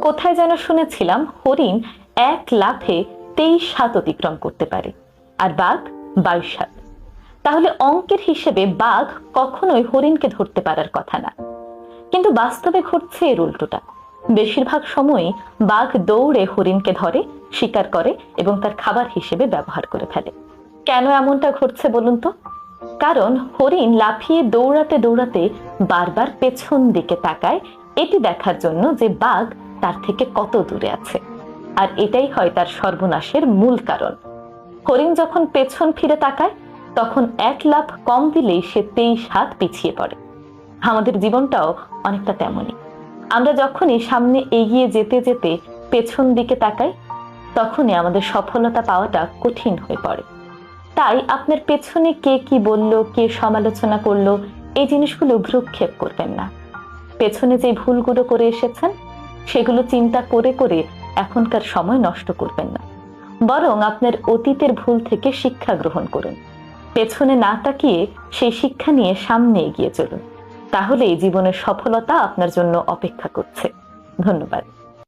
কোথায় যেন শুনেছিলাম হরিণ এক লাফে 23 হাত অতিক্রম করতে পারে, আর বাঘ 22 হাত। তাহলে অঙ্কের হিসেবে বাঘ কখনোই হরিণকে ধরতে পারার কথা না, কিন্তু বাস্তবে ঘটছে এর উল্টোটা। বেশিরভাগ সময়ই বাঘ দৌড়ে হরিণকে ধরে, শিকার করে এবং তার খাবার হিসেবে ব্যবহার করে ফেলে। কেন এমনটা ঘটছে বলুন তো? কারণ হরিণ লাফিয়ে দৌড়াতে দৌড়াতে বারবার পেছন দিকে তাকায়, এটি দেখার জন্য যে বাঘ তার থেকে কত দূরে আছে। আর এটাই হয় তার সর্বনাশের মূল কারণ। হরিণ যখন পেছন ফিরে তাকায়, তখন এক লাফ কম দিলেই সে 23 হাত পিছিয়ে পড়ে। আমাদের জীবনটাও অনেকটা তেমনই। আমরা যখনই সামনে এগিয়ে যেতে যেতে পেছন দিকে তাকাই, তখনই আমাদের সফলতা পাওয়াটা কঠিন হয়ে পড়ে। তাই আপনার পেছনে কে কি বলল, কে সমালোচনা করলো, এই জিনিসগুলো ভ্রুক্ষেপ করবেন না। পেছনে যে ভুলগুলো করে এসেছেন, সেগুলো চিন্তা করে করে এখনকার সময় নষ্ট করবেন না, বরং আপনার অতীতের ভুল থেকে শিক্ষা গ্রহণ করুন। পেছনে না তাকিয়ে সেই শিক্ষা নিয়ে সামনে এগিয়ে চলুন। তাহলেই জীবনের সফলতা আপনার জন্য অপেক্ষা করছে। ধন্যবাদ।